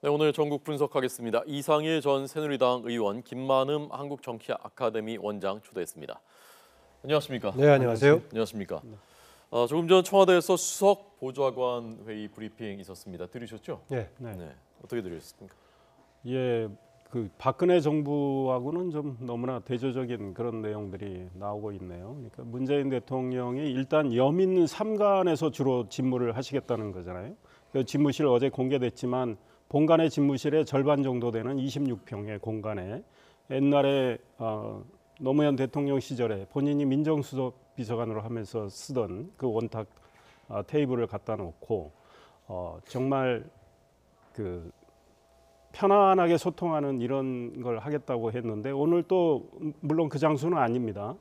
네, 오늘 전국 분석하겠습니다. 이상일 전 새누리당 의원, 김만흠 한국정치아카데미 원장 초대했습니다. 안녕하십니까? 네, 안녕하세요. 안녕하십니까? 조금 전 청와대에서 수석 보좌관 회의 브리핑 있었습니다. 들으셨죠? 네. 어떻게 들으셨습니까? 예, 그 박근혜 정부하고는 좀 너무나 대조적인 그런 내용들이 나오고 있네요. 그러니까 문재인 대통령이 일단 여민 3관에서 주로 집무를 하시겠다는 거잖아요. 그 집무실 어제 공개됐지만 본관의 집무실의 절반 정도 되는 26평의 공간에 옛날에 노무현 대통령 시절에 본인이 민정수석 비서관으로 하면서 쓰던 그 원탁 테이블을 갖다 놓고 정말 그 편안하게 소통하는 이런 걸 하겠다고 했는데 오늘 또 물론 그 장소는 아닙니다.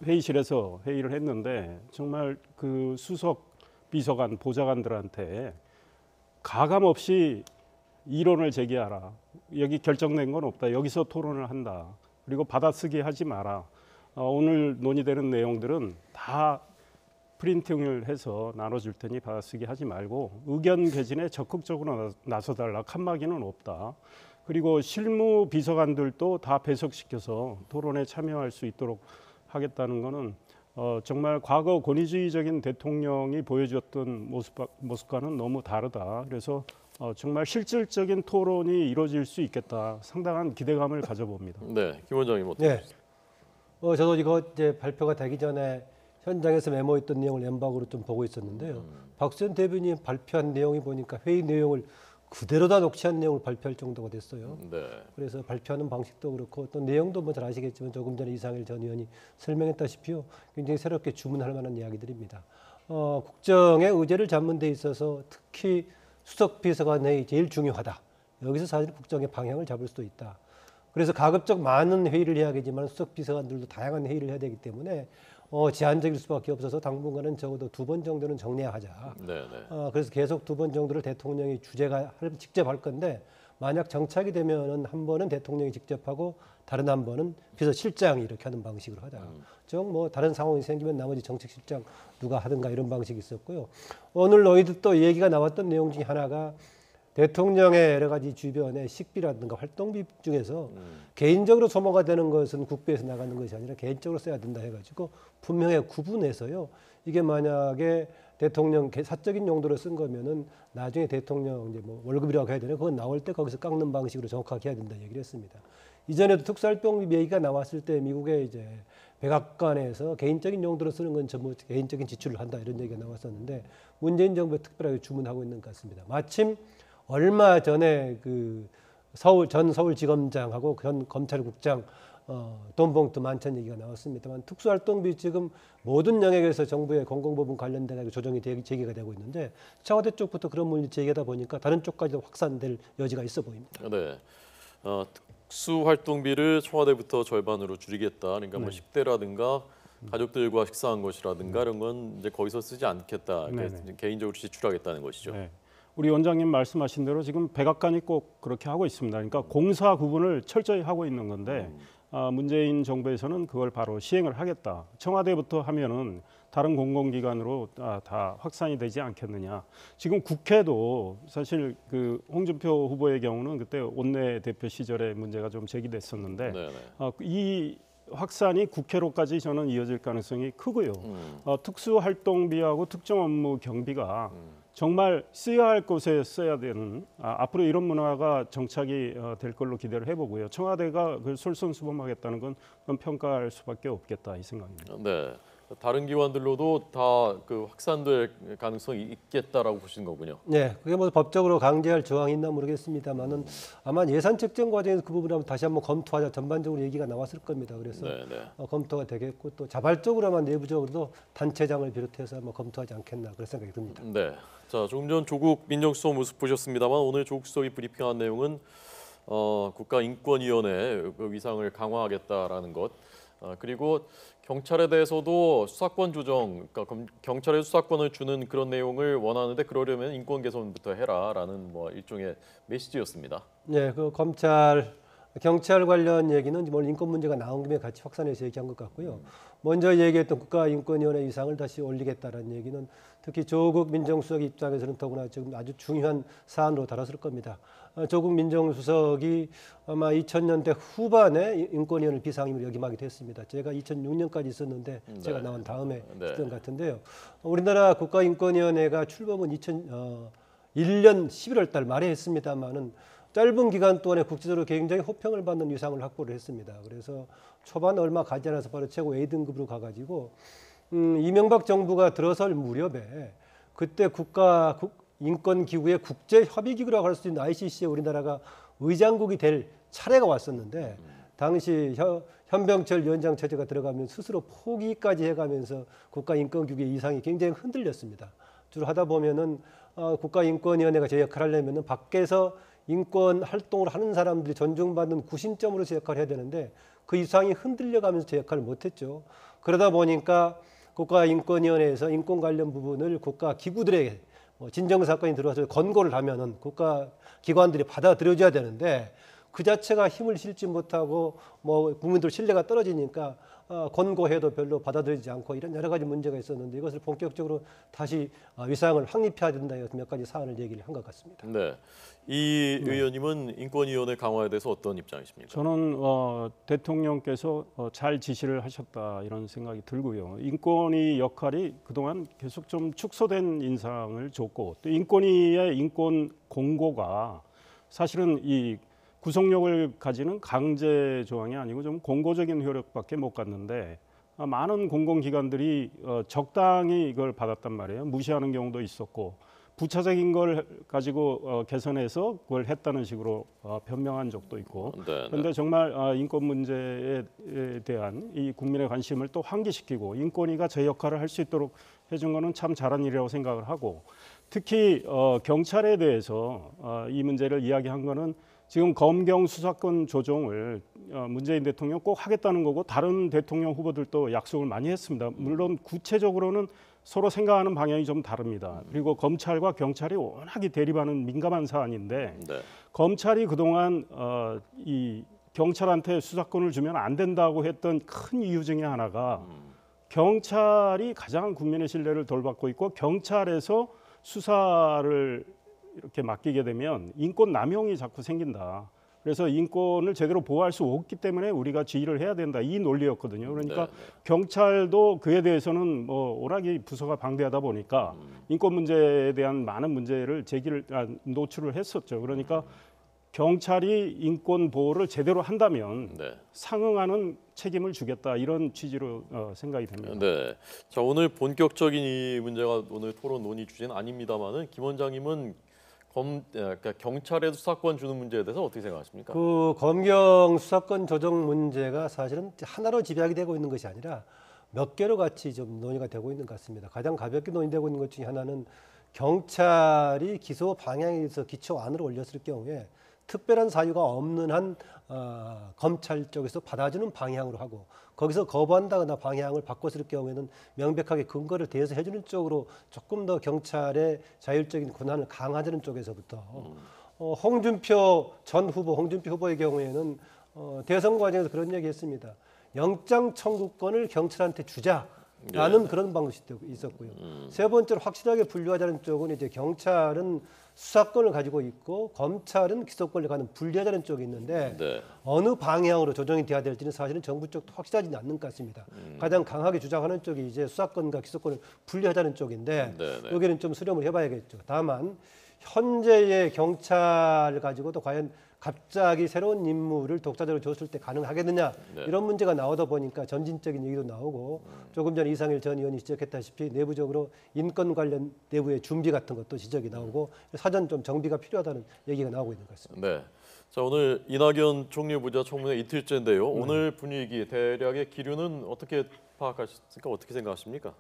회의실에서 회의를 했는데 정말 그 수석 비서관 보좌관들한테 가감 없이 이론을 제기하라. 여기 결정된 건 없다. 여기서 토론을 한다. 그리고 받아쓰기 하지 마라. 오늘 논의되는 내용들은 다 프린팅을 해서 나눠줄 테니 받아쓰기 하지 말고 의견 개진에 적극적으로 나서달라. 칸막이는 없다. 그리고 실무 비서관들도 다 배석시켜서 토론에 참여할 수 있도록 하겠다는 거는 정말 과거 권위주의적인 대통령이 보여주었던 모습과는 너무 다르다. 그래서 정말 실질적인 토론이 이루어질 수 있겠다. 상당한 기대감을 가져봅니다. 네, 김 원장님 어떻게 보세요? 저도 이거 이제 발표가 되기 전에 현장에서 메모했던 내용을 엠박으로 좀 보고 있었는데요. 박수현 대변인이 발표한 내용이 보니까 회의 내용을 그대로 다 녹취한 내용을 발표할 정도가 됐어요. 네. 그래서 발표하는 방식도 그렇고 또 내용도 뭐 잘 아시겠지만 조금 전에 이상일 전 의원이 설명했다시피요. 굉장히 새롭게 주문할 만한 이야기들입니다. 국정의 의제를 잡는 데 있어서 특히 수석비서관 회의 제일 중요하다. 여기서 사실 국정의 방향을 잡을 수도 있다. 그래서 가급적 많은 회의를 해야겠지만 수석비서관들도 다양한 회의를 해야 되기 때문에 제한적일 수밖에 없어서 당분간은 적어도 2번 정도는 정리해야 하자. 그래서 계속 2번 정도를 대통령이 직접 할 건데 만약 정착이 되면은 한 번은 대통령이 직접 하고 다른 한 번은 비서실장이 이렇게 하는 방식으로 하자. 즉 뭐 다른 상황이 생기면 나머지 정책실장 누가 하든가 이런 방식이 있었고요. 오늘 너희들 또 얘기가 나왔던 내용 중에 하나가 대통령의 여러 가지 주변의 식비라든가 활동비 중에서 개인적으로 소모가 되는 것은 국배에서 나가는 것이 아니라 개인적으로 써야 된다 해가지고 분명히 구분해서요. 이게 만약에 대통령 사적인 용도로 쓴 거면은 나중에 대통령 이제 뭐 월급이라고 해야 되나 그건 나올 때 거기서 깎는 방식으로 정확하게 해야 된다 얘기를 했습니다. 이전에도 특수활동비 얘기가 나왔을 때 미국의 이제 백악관에서 개인적인 용도로 쓰는 건 전부 개인적인 지출을 한다 이런 얘기가 나왔었는데 문재인 정부에 특별하게 주문하고 있는 것 같습니다. 마침 얼마 전에 그 전 서울지검장하고 전 검찰국장 돈 봉투 만찬 얘기가 나왔습니다만 특수활동비 지금 모든 영역에서 정부의 공공부문 관련돼 가지고 조정이 제기가 되고 있는데 청와대 쪽부터 그런 문제 제기하다 보니까 다른 쪽까지도 확산될 여지가 있어 보입니다. 네. 특수활동비를 청와대부터 절반으로 줄이겠다. 그러니까 뭐 10대라든가 가족들과 식사한 것이라든가 이런 건 이제 거기서 쓰지 않겠다. 개인적으로 지출하겠다는 것이죠. 네. 우리 원장님 말씀하신 대로 지금 백악관이 꼭 그렇게 하고 있습니다. 그러니까 공사 구분을 철저히 하고 있는 건데 문재인 정부에서는 그걸 바로 시행을 하겠다. 청와대부터 하면은 다른 공공기관으로 다 확산이 되지 않겠느냐. 지금 국회도 사실 그 홍준표 후보의 경우는 그때 원내대표 시절에 문제가 좀 제기됐었는데 이 확산이 국회로까지 저는 이어질 가능성이 크고요. 특수활동비하고 특정 업무 경비가 정말 써야 할 곳에 써야 되는 앞으로 이런 문화가 정착이 될 걸로 기대를 해보고요. 청와대가 그걸 솔선수범하겠다는 건 평가할 수밖에 없겠다 이 생각입니다. 네, 다른 기관들로도 다 그 확산될 가능성이 있겠다라고 보시는 거군요. 네, 그게 뭐 법적으로 강제할 조항이 있나 모르겠습니다만은 아마 예산 책정 과정에서 그 부분을 다시 한번 검토하자 전반적으로 얘기가 나왔을 겁니다. 그래서 검토가 되겠고 또 자발적으로 아마 내부적으로도 단체장을 비롯해서 한번 검토하지 않겠나 그런 생각이 듭니다. 네, 자 조금 전 조국 민정수석 모습 보셨습니다만 오늘 조국 수석이 브리핑한 내용은 국가인권위원회 그 위상을 강화하겠다라는 것. 그리고 경찰에 대해서도 수사권 조정, 그러니까 경찰에 수사권을 주는 그런 내용을 원하는데 그러려면 인권 개선부터 해라라는 뭐 일종의 메시지였습니다. 네, 그 검찰 경찰 관련 얘기는 오늘 인권 문제가 나온 김에 같이 확산해서 얘기한 것 같고요. 먼저 얘기했던 국가인권위원회 이상을 다시 올리겠다는 얘기는 특히 조국 민정수석 입장에서는 더구나 지금 아주 중요한 사안으로 다뤄질 겁니다. 조국 민정수석이 아마 2000년대 후반에 인권위원회 비상임을 역임하기도 했습니다. 제가 2006년까지 있었는데 제가 나온 다음에 있던 것 같은데요. 우리나라 국가인권위원회가 출범은 2001년 11월 달 말에 했습니다만은 짧은 기간 동안에 국제적으로 굉장히 호평을 받는 위상을 확보를 했습니다. 그래서 초반 얼마 가지 않아서 바로 최고 A등급으로 가가지고 이명박 정부가 들어설 무렵에 그때 인권기구의 국제협의기구라고 할 수 있는 ICC에 우리나라가 의장국이 될 차례가 왔었는데 당시 현병철 위원장 체제가 들어가면 스스로 포기까지 해가면서 국가인권기구의 이상이 굉장히 흔들렸습니다. 주로 하다 보면은 국가인권위원회가 제 역할을 하려면은 밖에서 인권 활동을 하는 사람들이 존중받는 구심점으로서 역할을 해야 되는데 그 이상이 흔들려가면서 제 역할을 못했죠. 그러다 보니까 국가인권위원회에서 인권 관련 부분을 국가기구들에게 진정사건이 들어와서 권고를 하면은 국가기관들이 받아들여줘야 되는데 그 자체가 힘을 실지 못하고 국민들 신뢰가 떨어지니까 권고해도 별로 받아들이지 않고 이런 여러 가지 문제가 있었는데 이것을 본격적으로 다시 위상을 확립해야 된다 해서 몇 가지 사안을 얘기를 한 것 같습니다. 네, 이 의원님은 인권위원회 강화에 대해서 어떤 입장이십니까? 저는 대통령께서 잘 지시를 하셨다 이런 생각이 들고요. 인권위 역할이 그동안 계속 좀 축소된 인상을 줬고 또 인권위의 인권 공고가 사실은 이 구속력을 가지는 강제 조항이 아니고 좀 공고적인 효력밖에 못 갔는데 많은 공공기관들이 적당히 이걸 받았단 말이에요. 무시하는 경우도 있었고 부차적인 걸 가지고 개선해서 그걸 했다는 식으로 변명한 적도 있고 그런데 정말 인권 문제에 대한 이 국민의 관심을 또 환기시키고 인권위가 제 역할을 할 수 있도록 해준 거는 참 잘한 일이라고 생각을 하고 특히 경찰에 대해서 이 문제를 이야기한 거는 지금 검경 수사권 조정을 문재인 대통령 꼭 하겠다는 거고 다른 대통령 후보들도 약속을 많이 했습니다. 물론 구체적으로는 서로 생각하는 방향이 좀 다릅니다. 그리고 검찰과 경찰이 워낙에 대립하는 민감한 사안인데 검찰이 그동안 이 경찰한테 수사권을 주면 안 된다고 했던 큰 이유 중에 하나가 경찰이 가장 국민의 신뢰를 덜 받고 있고 경찰에서 수사를 이렇게 맡기게 되면 인권 남용이 자꾸 생긴다. 그래서 인권을 제대로 보호할 수 없기 때문에 우리가 지휘를 해야 된다. 이 논리였거든요. 그러니까 경찰도 그에 대해서는 오락이 부서가 방대하다 보니까 인권 문제에 대한 많은 문제를 노출을 했었죠. 그러니까 경찰이 인권 보호를 제대로 한다면 상응하는 책임을 주겠다 이런 취지로 생각이 됩니다. 네. 자, 오늘 본격적인 이 문제가 오늘 토론 논의 주제는 아닙니다만은 김 원장님은 그러니까 경찰에 수사권 주는 문제에 대해서 어떻게 생각하십니까? 그 검경 수사권 조정 문제가 사실은 하나로 집약이 되고 있는 것이 아니라 몇 개로 같이 좀 논의가 되고 있는 것 같습니다. 가장 가볍게 논의되고 있는 것 중에 하나는 경찰이 기소 방향에 대해서 기초안을 올렸을 경우에 특별한 사유가 없는 한 검찰 쪽에서 받아주는 방향으로 하고 거기서 거부한다거나 방향을 바꿨을 경우에는 명백하게 근거를 대해서 해주는 쪽으로 조금 더 경찰의 자율적인 권한을 강화하는 쪽에서부터 홍준표 전 후보, 홍준표 후보의 경우에는 대선 과정에서 그런 얘기했습니다. 영장 청구권을 경찰한테 주자라는 그런 방식도 있었고요. 세 번째로 확실하게 분류하자는 쪽은 이제 경찰은 수사권을 가지고 있고 검찰은 기소권을 가는 분리하자는 쪽이 있는데 어느 방향으로 조정이 돼야 될지는 사실은 정부 쪽도 확실하지는 않는 것 같습니다. 가장 강하게 주장하는 쪽이 이제 수사권과 기소권을 분리하자는 쪽인데 여기는 좀 수렴을 해봐야겠죠. 다만 현재의 경찰을 가지고도 과연 갑자기 새로운 임무를 독자적으로 줬을 때 가능하겠느냐 이런 문제가 나오다 보니까 점진적인 얘기도 나오고 조금 전에 이상일 전 의원이 지적했다시피 내부적으로 인권 관련 내부의 준비 같은 것도 지적이 나오고 사전 좀 정비가 필요하다는 얘기가 나오고 있는 것 같습니다. 네. 자, 오늘 이낙연 총리 부자 청문회 이틀째인데요. 오늘 분위기 대략의 기류는 어떻게 파악하셨습니까? 어떻게 생각하십니까?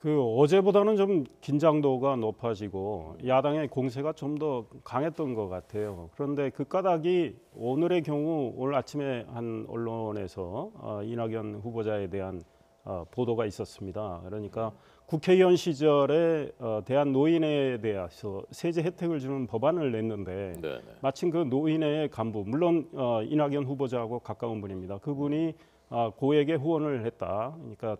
어제보다는 좀 긴장도가 높아지고 야당의 공세가 좀 더 강했던 것 같아요. 그런데 그 까닭이 오늘의 경우 오늘 아침에 한 언론에서 이낙연 후보자에 대한 보도가 있었습니다. 그러니까 국회의원 시절에 대한 노인에 대해서 세제 혜택을 주는 법안을 냈는데 네. 마침 그 노인의 간부, 물론 이낙연 후보자하고 가까운 분입니다. 그분이 고액의 후원을 했다. 그러니까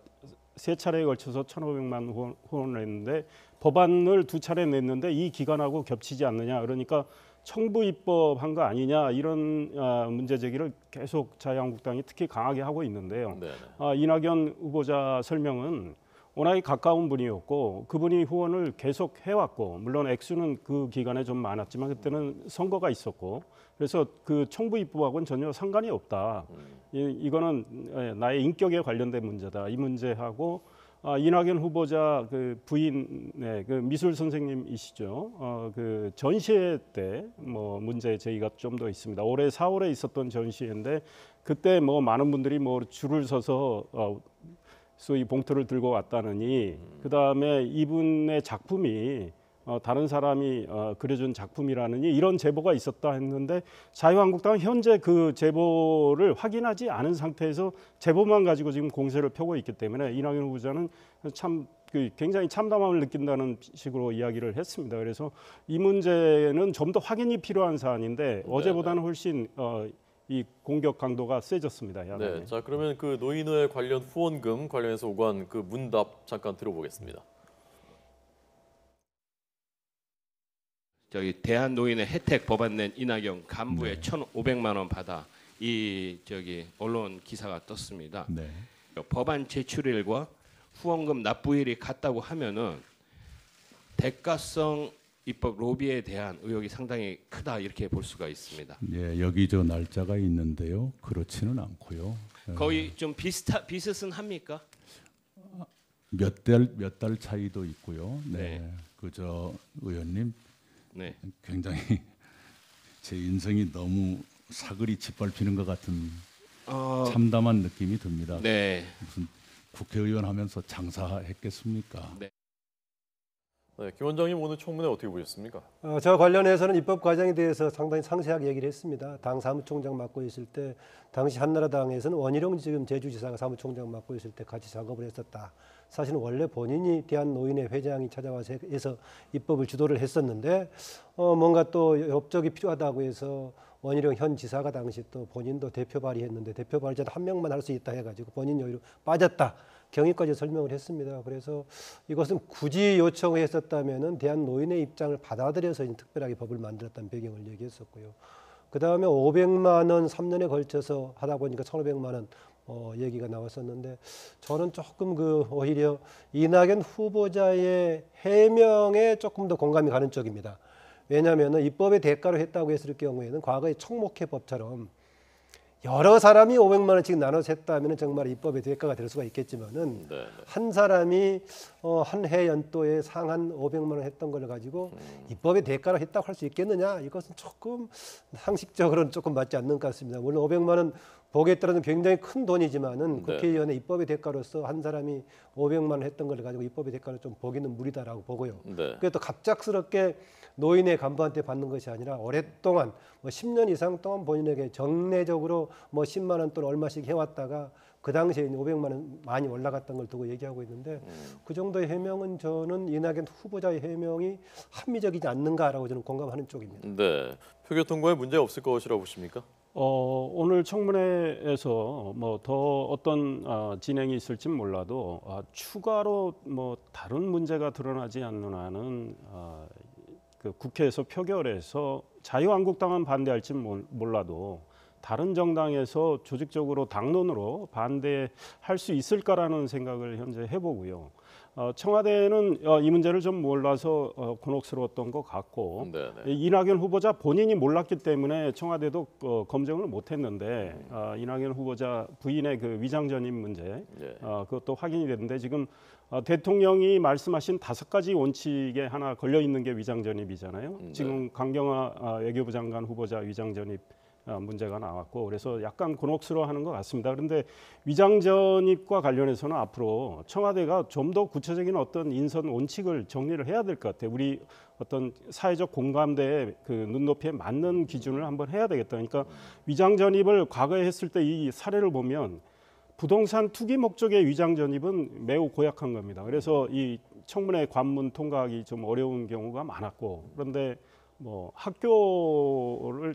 세 차례에 걸쳐서 1,500만 후원을 했는데 법안을 두 차례 냈는데 이 기간하고 겹치지 않느냐. 그러니까 청부 입법한 거 아니냐 이런 문제 제기를 계속 자유한국당이 특히 강하게 하고 있는데요. 네. 이낙연 후보자 설명은 워낙에 가까운 분이었고 그분이 후원을 계속 해왔고 물론 액수는 그 기간에 좀 많았지만 그때는 선거가 있었고 그래서 그 청부 입법하고는 전혀 상관이 없다. 이거는 나의 인격에 관련된 문제다. 이 문제하고 이낙연 후보자 그 부인의 그 미술 선생님이시죠. 그 전시회 때 뭐 문제 제기가 좀 더 있습니다. 올해 4월에 있었던 전시회인데 그때 뭐 많은 분들이 뭐 줄을 서서 소위 봉투를 들고 왔다느니 그 다음에 이분의 작품이 다른 사람이 그려준 작품이라느니 이런 제보가 있었다 했는데 자유한국당은 현재 그 제보를 확인하지 않은 상태에서 제보만 가지고 지금 공세를 펴고 있기 때문에 이낙연 후보자는 참 굉장히 참담함을 느낀다는 식으로 이야기를 했습니다. 그래서 이 문제는 좀 더 확인이 필요한 사안인데 어제보다는 훨씬 이 공격 강도가 세졌습니다. 네, 자 그러면 그 노인회 관련 후원금 관련해서 오간 그 문답 잠깐 들어보겠습니다. 저기 대한노인의 혜택 법안 낸 이낙연 간부의 1,500만 원 받아 이 저기 언론 기사가 떴습니다. 네. 법안 제출일과 후원금 납부일이 같다고 하면은 대가성 입법 로비에 대한 의혹이 상당히 크다 이렇게 볼 수가 있습니다. 예, 여기 저 날짜가 있는데요. 그렇지는 않고요. 거의 좀 비슷은 합니까? 몇 달 차이도 있고요. 네. 네. 그저 의원님 네. 굉장히 제 인생이 너무 사글이 짓밟히는 것 같은 참담한 느낌이 듭니다. 네. 무슨 국회의원 하면서 장사했겠습니까? 네. 네, 김 원장님 오늘 청문회 어떻게 보셨습니까? 저 관련해서는 입법 과정에 대해서 상당히 상세하게 얘기를 했습니다. 당 사무총장 맡고 있을 때 당시 한나라당에서는 원희룡 지금 제주지사가 사무총장 맡고 있을 때 같이 작업을 했었다. 사실은 원래 본인이 대한노인회 회장이 찾아와서 해서 입법을 주도를 했었는데 뭔가 또 협적이 필요하다고 해서 원희룡 현 지사가 당시 또 본인도 대표 발의했는데 대표 발의자도 한 명만 할 수 있다 해가지고 본인 여유로 빠졌다. 경위까지 설명을 했습니다. 그래서 이것은 굳이 요청했었다면은 대한노인의 입장을 받아들여서 특별하게 법을 만들었다는 배경을 얘기했었고요. 그 다음에 500만 원 3년에 걸쳐서 하다 보니까 1,500만 원 얘기가 나왔었는데 저는 조금 오히려 이낙연 후보자의 해명에 조금 더 공감이 가는 쪽입니다. 왜냐하면 입법의 대가로 했다고 했을 경우에는 과거의 청목회법처럼 여러 사람이 500만 원씩 나눠서 했다면 정말 입법의 대가가 될 수가 있겠지만은 한 사람이 한 해 연도에 상한 500만 원 했던 걸 가지고 입법의 대가로 했다고 할 수 있겠느냐? 이것은 조금 상식적으로는 조금 맞지 않는 것 같습니다. 물론 500만 원 보기에 따라서는 굉장히 큰 돈이지만은 국회의원의 입법의 대가로서 한 사람이 500만 원 했던 걸 가지고 입법의 대가로 좀 보기는 무리다라고 보고요. 그게 또 갑작스럽게 노인의 간부한테 받는 것이 아니라 오랫동안 10년 이상 동안 본인에게 정례적으로 10만 원 또는 얼마씩 해왔다가 그 당시에 500만 원 많이 올라갔던 걸 두고 얘기하고 있는데 그 정도의 해명은 저는 이낙연 후보자의 해명이 합리적이지 않는가라고 저는 공감하는 쪽입니다. 네, 표결 통과에 문제 없을 것이라고 보십니까? 오늘 청문회에서 더 어떤 진행이 있을진 몰라도 추가로 다른 문제가 드러나지 않는 한은 그 국회에서 표결해서 자유한국당은 반대할지 몰라도 다른 정당에서 조직적으로 당론으로 반대할 수 있을까라는 생각을 현재 해보고요. 청와대는 이 문제를 좀 몰라서 곤혹스러웠던 것 같고 이낙연 후보자 본인이 몰랐기 때문에 청와대도 검증을 못했는데 이낙연 후보자 부인의 그 위장 전입 문제 그것도 확인이 됐는데 지금 대통령이 말씀하신 5가지 원칙에 하나 걸려 있는 게 위장 전입이잖아요. 지금 강경화 외교부 장관 후보자 위장 전입 문제가 나왔고 그래서 약간 곤혹스러워하는 것 같습니다. 그런데 위장 전입과 관련해서는 앞으로 청와대가 좀 더 구체적인 어떤 인선 원칙을 정리를 해야 될 것 같아요. 우리 어떤 사회적 공감대의 그 눈높이에 맞는 기준을 한번 해야 되겠다. 그러니까 위장 전입을 과거에 했을 때 이 사례를 보면 부동산 투기 목적의 위장 전입은 매우 고약한 겁니다. 그래서 이 청문회 관문 통과하기 좀 어려운 경우가 많았고, 그런데 뭐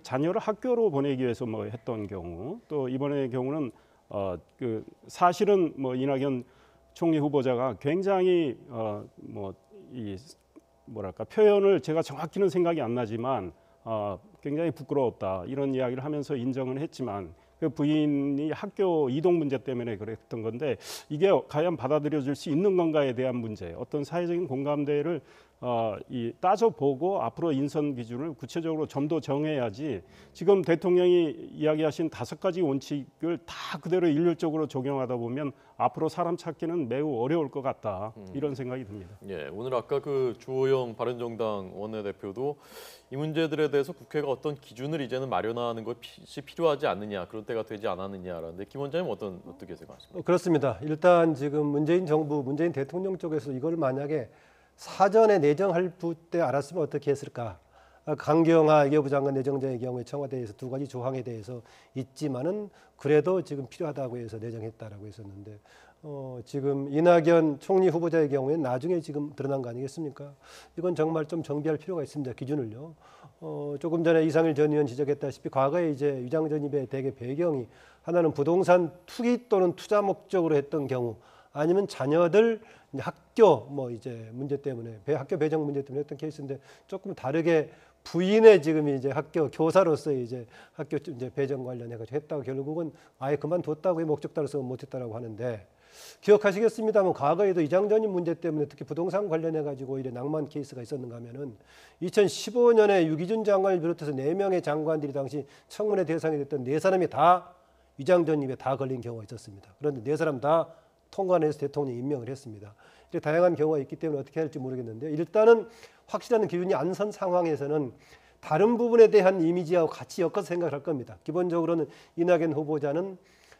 자녀를 학교로 보내기 위해서 뭐 했던 경우, 또 이번의 경우는 그 사실은 뭐 이낙연 총리 후보자가 굉장히 뭐랄까 표현을 제가 정확히는 생각이 안 나지만 굉장히 부끄러웠다 이런 이야기를 하면서 인정은 했지만, 그 부인이 학교 이동 문제 때문에 그랬던 건데, 이게 과연 받아들여질 수 있는 건가에 대한 문제, 어떤 사회적인 공감대를 따져보고 앞으로 인선 기준을 구체적으로 좀 더 정해야지, 지금 대통령이 이야기하신 5가지 원칙을 다 그대로 일률적으로 적용하다 보면 앞으로 사람 찾기는 매우 어려울 것 같다, 이런 생각이 듭니다. 예, 오늘 아까 그 주호영 바른정당 원내대표도 이 문제들에 대해서 국회가 어떤 기준을 이제는 마련하는 것이 필요하지 않느냐, 그런 때가 되지 않았느냐라는데, 김 원장님 어떻게 생각하십니까? 그렇습니다. 일단 지금 문재인 정부, 문재인 대통령 쪽에서 이걸 만약에 사전에 내정할 때 알았으면 어떻게 했을까? 강경화 외교부 장관 내정자의 경우에 청와대에서 2가지 조항에 대해서 있지만은 그래도 지금 필요하다고 해서 내정했다라고 했었는데, 지금 이낙연 총리 후보자의 경우에는 나중에 지금 드러난 거 아니겠습니까? 이건 정말 좀 정비할 필요가 있습니다. 기준을요. 조금 전에 이상일 전 의원 지적했다시피 과거에 이제 위장 전입의 대개 배경이 하나는 부동산 투기 또는 투자 목적으로 했던 경우, 아니면 자녀들 이제 학교 이제 문제 때문에 학교 배정 문제 때문에 했던 케이스인데, 조금 다르게 부인의 지금 이제 학교 교사로서 이제 학교 이제 배정 관련해 가지고 했다고, 결국은 아예 그만뒀다고 목적 따라서 못했다라고 하는데, 기억하시겠습니다만 과거에도 위장 전입 문제 때문에 특히 부동산 관련해 가지고 이래 낭만 케이스가 있었는가 하면은 2015년에 유기준 장관을 비롯해서 4명의 장관들이 당시 청문회 대상이 됐던 4사람이 다 위장 전입에 다 걸린 경우가 있었습니다. 그런데 4사람 다 통과해서 대통령이 임명을 했습니다. 이렇게 다양한 경우가 있기 때문에 어떻게 할지 모르겠는데, 일단은 확실한 기준이 안 선 상황에서는 다른 부분에 대한 이미지하고 같이 엮어서 생각을 할 겁니다. 기본적으로는 이낙연 후보자는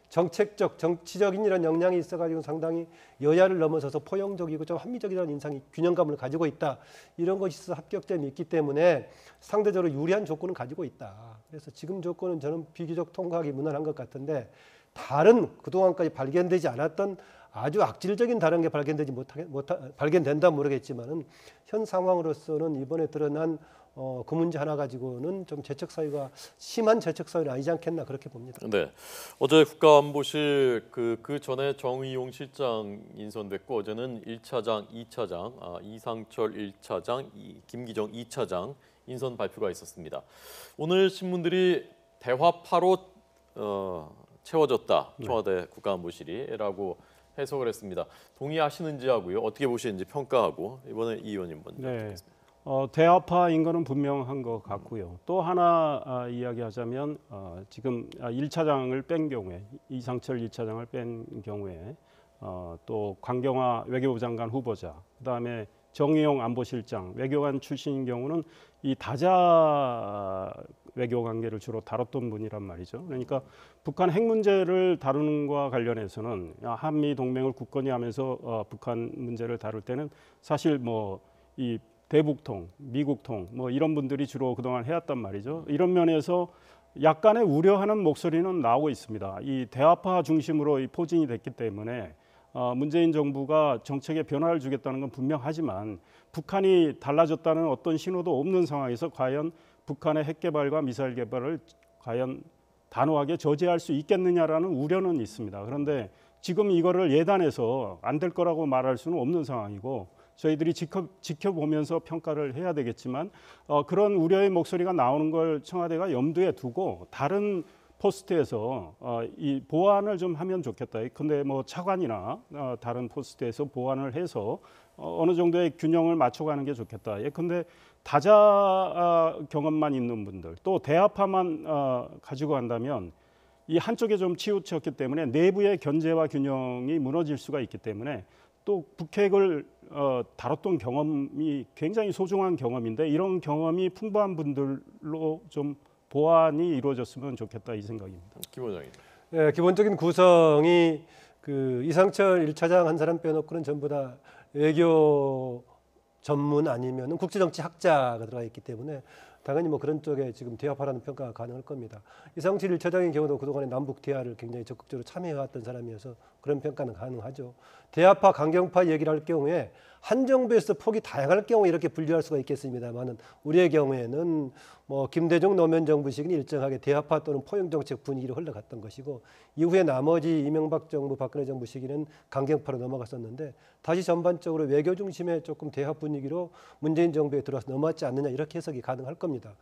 정책적, 정치적인 이런 역량이 있어가지고 상당히 여야를 넘어서서 포용적이고 좀 합리적이라는 인상이 균형감을 가지고 있다. 이런 것이 있어서 합격점이 있기 때문에 상대적으로 유리한 조건을 가지고 있다. 그래서 지금 조건은 저는 비교적 통과하기 무난한 것 같은데, 다른 그동안까지 발견되지 않았던 아주 악질적인 다른 게 발견된다 모르겠지만은 현 상황으로서는 이번에 드러난 그 문제 하나 가지고는 좀 재척 사유가 심한 재척 사유는 아니지 않겠나, 그렇게 봅니다. 네, 어제 국가안보실 그 전에 정의용 실장 인선됐고, 어제는 1차장, 2차장, 이상철 1차장, 김기정 2차장 인선 발표가 있었습니다. 오늘 신문들이 대화파로 채워졌다, 청와대 국가안보실이라고 해석을 했습니다. 동의하시는지 하고요, 어떻게 보시는지 평가하고, 이번에 이 의원님 먼저 듣겠습니다. 대화파인 거는 분명한 것 같고요. 또 하나 이야기하자면 지금 1차장을 뺀 경우에, 이상철 1차장을 뺀 경우에 또 강경화 외교부 장관 후보자, 그다음에 정의용 안보실장, 외교관 출신인 경우는 이 다자 외교 관계를 주로 다뤘던 분이란 말이죠. 그러니까 북한 핵 문제를 다루는 것과 관련해서는 한미 동맹을 굳건히 하면서 북한 문제를 다룰 때는 사실 이 대북통, 미국통 이런 분들이 주로 그동안 해왔단 말이죠. 이런 면에서 약간의 우려하는 목소리는 나오고 있습니다. 이 대화파 중심으로 이 포진이 됐기 때문에 문재인 정부가 정책에 변화를 주겠다는 건 분명하지만, 북한이 달라졌다는 어떤 신호도 없는 상황에서 과연 북한의 핵 개발과 미사일 개발을 과연 단호하게 저지할 수 있겠느냐라는 우려는 있습니다. 그런데 지금 이거를 예단해서 안 될 거라고 말할 수는 없는 상황이고, 저희들이 지켜보면서 평가를 해야 되겠지만, 그런 우려의 목소리가 나오는 걸 청와대가 염두에 두고 다른 포스트에서 이 보완을 좀 하면 좋겠다. 근데 차관이나 다른 포스트에서 보완을 해서 어느 정도의 균형을 맞춰가는 게 좋겠다. 근데 다자 경험만 있는 분들, 또 대화파만 가지고 간다면 이 한쪽에 좀 치우쳤기 때문에 내부의 견제와 균형이 무너질 수가 있기 때문에, 또 북핵을 다뤘던 경험이 굉장히 소중한 경험인데, 이런 경험이 풍부한 분들로 좀 보완이 이루어졌으면 좋겠다, 이 생각입니다. 김 원장님. 네, 기본적인 구성이 이상철 1차장 한 사람 빼놓고는 전부 다 외교 전문 아니면 국제정치 학자가 들어가 있기 때문에 당연히 뭐 그런 쪽에 지금 대화파라는 평가가 가능할 겁니다. 이상칠 1차장의 경우도 그동안에 남북 대화를 굉장히 적극적으로 참여해왔던 사람이어서 그런 평가는 가능하죠. 대화파, 강경파 얘기를 할 경우에 한 정부에서 폭이 다양할 경우에 이렇게 분류할 수가 있겠습니다만은 우리의 경우에는 뭐 김대중 노무현 정부 시기는 일정하게 대화파 또는 포용 정책 분위기로 흘러갔던 것이고 이후에 나머지 이명박 정부, 박근혜 정부 시기는 강경파로 넘어갔었는데 다시 전반적으로 외교 중심의 조금 대화 분위기로 문재인 정부에 들어와서 넘어왔지 않느냐 이렇게 해석이 가능할 겁니다.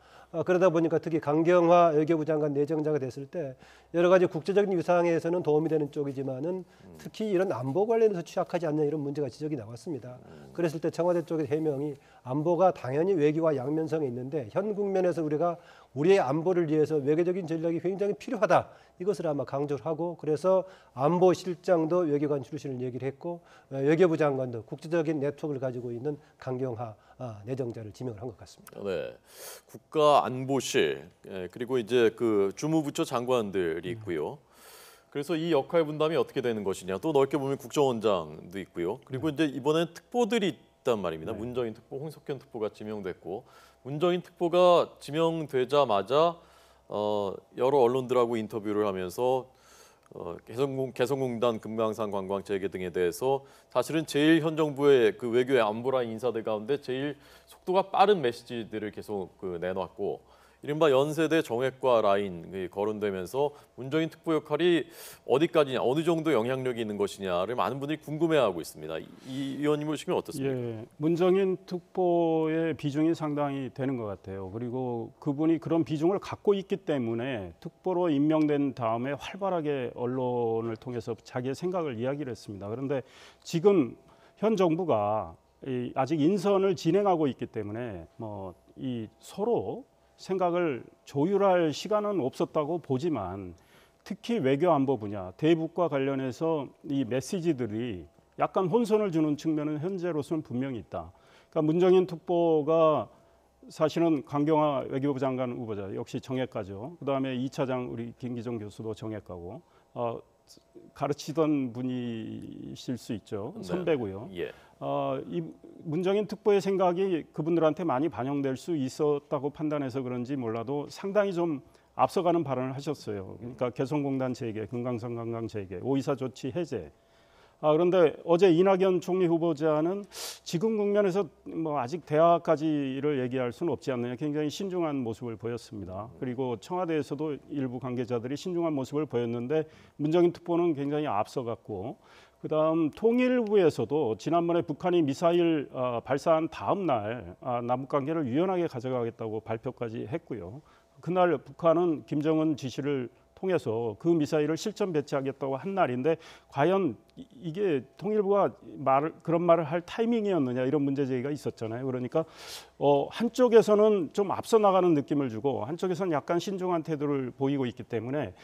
그러다 보니까 특히 강경화 외교부 장관 내정자가 됐을 때 여러 가지 국제적인 위상에서는 도움이 되는 쪽이지만은 특히 이런 안보 관련해서 취약하지 않냐 이런 문제가 지적이 나왔습니다. 그랬을 때 청와대 쪽의 해명이 안보가 당연히 외교와 양면성에 있는데 현 국면에서 우리가 우리의 안보를 위해서 외교적인 전략이 굉장히 필요하다. 이것을 아마 강조를 하고 그래서 안보실장도 외교관 출신을 얘기를 했고 외교부 장관도 국제적인 네트워크를 가지고 있는 강경화 내정자를 지명을 한 것 같습니다. 네, 국가안보실 그리고 이제 그 주무부처 장관들이 있고요. 그래서 이 역할 분담이 어떻게 되는 것이냐. 또 넓게 보면 국정원장도 있고요. 그리고 이제 이번엔 특보들이 있단 말입니다. 문정인 특보, 홍석현 특보가 지명됐고 문정인 특보가 지명되자마자 여러 언론들하고 인터뷰를 하면서 개성공단 금강산 관광 재개 등에 대해서 사실은 제일 현 정부의 그 외교의 안보라인 인사들 가운데 제일 속도가 빠른 메시지들을 계속 내놨고 이른바 연세대 정액과 라인 거론되면서 문정인 특보 역할이 어디까지냐, 어느 정도 영향력이 있는 것이냐를 많은 분들이 궁금해하고 있습니다. 이 의원님 보시면 어떻습니까? 예, 문정인 특보의 비중이 상당히 되는 것 같아요. 그리고 그분이 그런 비중을 갖고 있기 때문에 특보로 임명된 다음에 활발하게 언론을 통해서 자기의 생각을 이야기를 했습니다. 그런데 지금 현 정부가 아직 인선을 진행하고 있기 때문에 이 서로 생각을 조율할 시간은 없었다고 보지만 특히 외교 안보 분야, 대북과 관련해서 이 메시지들이 약간 혼선을 주는 측면은 현재로서는 분명히 있다. 그러니까 문정인 특보가 사실은 강경화 외교부 장관 후보자 역시 정액가죠. 그다음에 2차장 우리 김기정 교수도 정액가고 가르치던 분이실 수 있죠. 선배고요. 예. 이 문정인 특보의 생각이 그분들한테 많이 반영될 수 있었다고 판단해서 그런지 몰라도 상당히 좀 앞서가는 발언을 하셨어요. 그러니까 개성공단 재개, 금강산 관광 재개, 오이사 조치 해제. 그런데 어제 이낙연 총리 후보자는 지금 국면에서 아직 대화까지를 얘기할 수는 없지 않느냐 굉장히 신중한 모습을 보였습니다. 그리고 청와대에서도 일부 관계자들이 신중한 모습을 보였는데 문정인 특보는 굉장히 앞서갔고 그다음 통일부에서도 지난번에 북한이 미사일 발사한 다음 날 남북 관계를 유연하게 가져가겠다고 발표까지 했고요. 그날 북한은 김정은 지시를 통해서 그 미사일을 실전 배치하겠다고 한 날인데 과연 이게 통일부가 그런 말을 할 타이밍이었느냐 이런 문제 제기가 있었잖아요. 그러니까 한쪽에서는 좀 앞서 나가는 느낌을 주고 한쪽에서는 약간 신중한 태도를 보이고 있기 때문에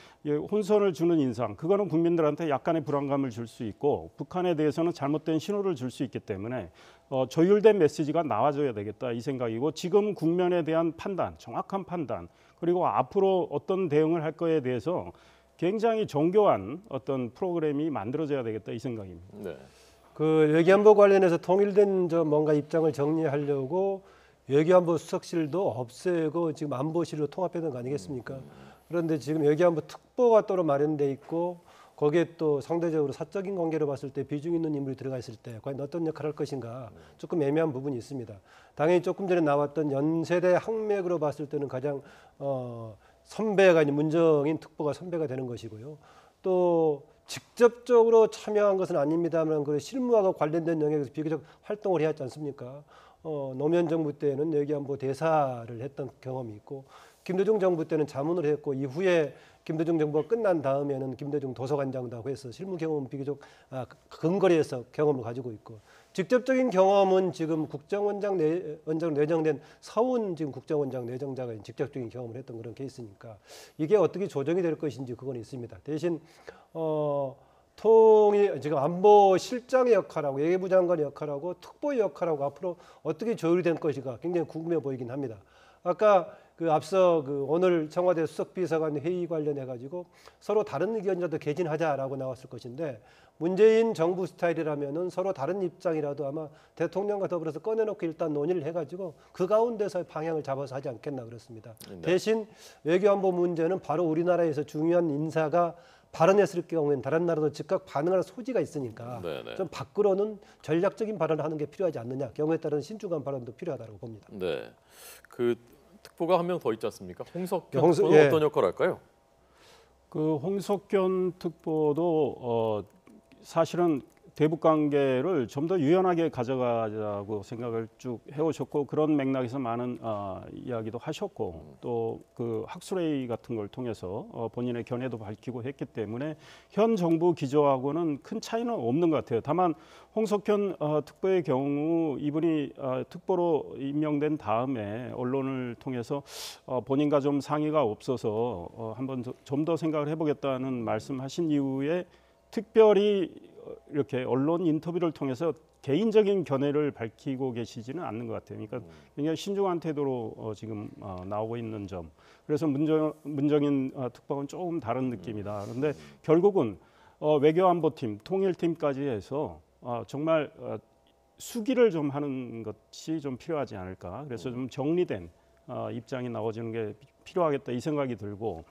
혼선을 주는 인상 그거는 국민들한테 약간의 불안감을 줄 수 있고 북한에 대해서는 잘못된 신호를 줄 수 있기 때문에 조율된 메시지가 나와줘야 되겠다 이 생각이고 지금 국면에 대한 판단, 정확한 판단 그리고 앞으로 어떤 대응을 할 거에 대해서 굉장히 정교한 어떤 프로그램이 만들어져야 되겠다 이 생각입니다. 네. 그 외교안보 관련해서 통일된 뭔가 입장을 정리하려고 외교안보 수석실도 없애고 지금 안보실로 통합했던 거 아니겠습니까? 그런데 지금 외교안보 특보가 따로 마련돼 있고 거기에 또 상대적으로 사적인 관계로 봤을 때 비중 있는 인물이 들어가 있을 때 과연 어떤 역할을 할 것인가 조금 애매한 부분이 있습니다. 당연히 조금 전에 나왔던 연세대 학맥으로 봤을 때는 가장 선배가 이제 문정인 특보가 선배가 되는 것이고요. 또 직접적으로 참여한 것은 아닙니다만 그 실무와 관련된 영역에서 비교적 활동을 해야 하지 않습니까? 노무현 정부 때는 외교안보 대사를 했던 경험이 있고 김대중 정부 때는 자문을 했고 이후에 김대중 정부가 끝난 다음에는 김대중 도서관장도 하고 해서 실무 경험은 비교적 근거리에서 경험을 가지고 있고 직접적인 경험은 지금 국정원장 내정된 서훈 지금 국정원장 내정자가 직접적인 경험을 했던 그런 케이스니까 이게 어떻게 조정이 될 것인지 그건 있습니다. 대신 지금 안보실장의 역할하고 외교부 장관의 역할하고 특보의 역할하고 앞으로 어떻게 조율이 될 것인가 굉장히 궁금해 보이긴 합니다. 아까 그 앞서 그 오늘 청와대 수석비서관 회의 관련해 가지고 서로 다른 의견이라도 개진하자라고 나왔을 것인데 문재인 정부 스타일이라면은 서로 다른 입장이라도 아마 대통령과 더불어서 꺼내놓고 일단 논의를 해가지고 그 가운데서 방향을 잡아서 하지 않겠나 그렇습니다. 네. 대신 외교안보 문제는 바로 우리나라에서 중요한 인사가 발언했을 경우에는 다른 나라도 즉각 반응할 소지가 있으니까 네네. 좀 밖으로는 전략적인 발언을 하는 게 필요하지 않느냐. 경우에 따른 신중한 발언도 필요하다고 봅니다. 네. 그 특보가 한 명 더 있지 않습니까? 홍석현 홍석- 특보는 예. 어떤 역할을 할까요? 그 홍석현 특보도 사실은 대북 관계를 좀 더 유연하게 가져가자고 생각을 쭉 해오셨고 그런 맥락에서 많은 이야기도 하셨고 또 그 학술회의 같은 걸 통해서 본인의 견해도 밝히고 했기 때문에 현 정부 기조하고는 큰 차이는 없는 것 같아요. 다만 홍석현 특보의 경우 이분이 특보로 임명된 다음에 언론을 통해서 본인과 좀 상의가 없어서 한번 좀 더 생각을 해보겠다는 말씀하신 이후에 특별히 이렇게 언론 인터뷰를 통해서 개인적인 견해를 밝히고 계시지는 않는 것 같아요. 그러니까 굉장히 신중한 태도로 지금 나오고 있는 점. 그래서 문정인 특보는 조금 다른 느낌이다. 그런데 결국은 외교안보팀, 통일팀까지 해서 정말 수기를 좀 하는 것이 좀 필요하지 않을까. 그래서 좀 정리된 입장이 나와주는 게 필요하겠다 이 생각이 들고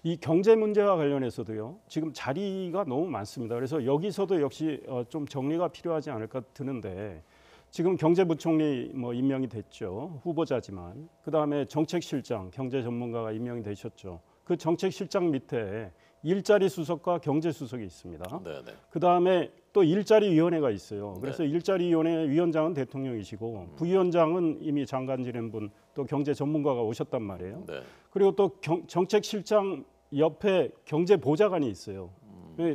이 경제 문제와 관련해서도요. 지금 자리가 너무 많습니다. 그래서 여기서도 역시 좀 정리가 필요하지 않을까 드는데 지금 경제부총리 임명이 됐죠. 후보자지만 그다음에 정책실장, 경제 전문가가 임명이 되셨죠. 그 정책실장 밑에 일자리 수석과 경제수석이 있습니다. 네네. 그다음에 또 일자리위원회가 있어요. 그래서 네. 일자리위원회 위원장은 대통령이시고 부위원장은 이미 장관 지낸 분 또 경제 전문가가 오셨단 말이에요. 네. 그리고 또 정책실장 옆에 경제보좌관이 있어요.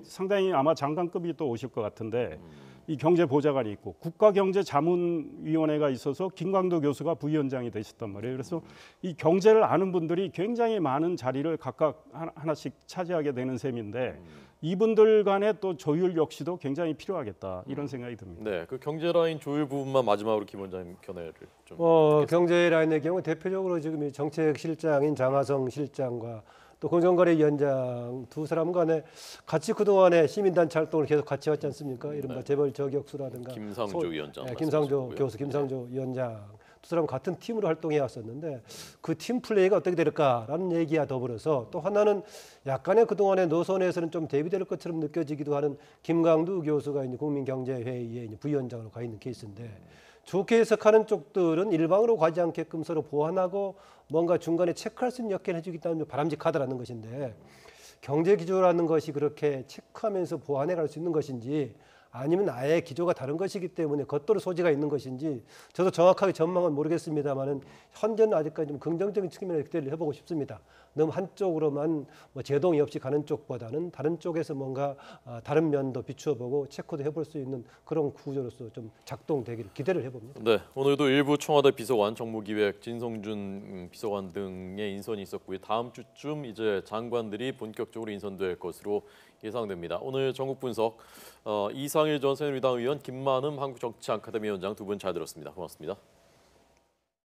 상당히 아마 장관급이 또 오실 것 같은데 이 경제보좌관이 있고 국가경제자문위원회가 있어서 김광도 교수가 부위원장이 되셨단 말이에요. 그래서 이 경제를 아는 분들이 굉장히 많은 자리를 각각 하나씩 차지하게 되는 셈인데 이분들 간의 또 조율 역시도 굉장히 필요하겠다 이런 생각이 듭니다. 네. 그 경제 라인 조율 부분만 마지막으로 김 원장님 견해를 좀. 경제 라인의 경우 대표적으로 지금 이 정책실장인 장하성 실장과 또 공정거래위원장 두 사람 간에 같이 그동안에 시민단체 활동을 계속 같이 왔지 않습니까? 이른바 재벌 저격수라든가 김상조 위원장 김상조 말씀하셨고요. 교수, 김상조 위원장 두 사람 같은 팀으로 활동해 왔었는데 그 팀 플레이가 어떻게 될까라는 얘기와 더불어서 또 하나는 약간의 그동안의 노선에서는 좀 대비될 것처럼 느껴지기도 하는 김광두 교수가 이제 국민경제회의에 이제 부위원장으로 가 있는 케이스인데 좋게 해석하는 쪽들은 일방으로 가지 않게끔 서로 보완하고 뭔가 중간에 체크할 수 있는 역할을 해주기 때문에 바람직하다라는 것인데 경제 기조라는 것이 그렇게 체크하면서 보완해 갈 수 있는 것인지 아니면 아예 기조가 다른 것이기 때문에 겉도로 소지가 있는 것인지 저도 정확하게 전망은 모르겠습니다만은 현재는 아직까지 좀 긍정적인 측면을 기대를 해보고 싶습니다. 너무 한쪽으로만 제동이 없이 가는 쪽보다는 다른 쪽에서 뭔가 다른 면도 비추어보고 체크도 해볼 수 있는 그런 구조로서 좀 작동되기를 기대를 해봅니다. 네, 오늘도 일부 청와대 비서관, 정무기획, 진성준 비서관 등의 인선이 있었고요. 다음 주쯤 이제 장관들이 본격적으로 인선될 것으로 예상됩니다. 오늘 전국 분석 이상일 전 새누리당 의원, 김만흠 한국정치아카데미 위원장 두 분 잘 들었습니다. 고맙습니다.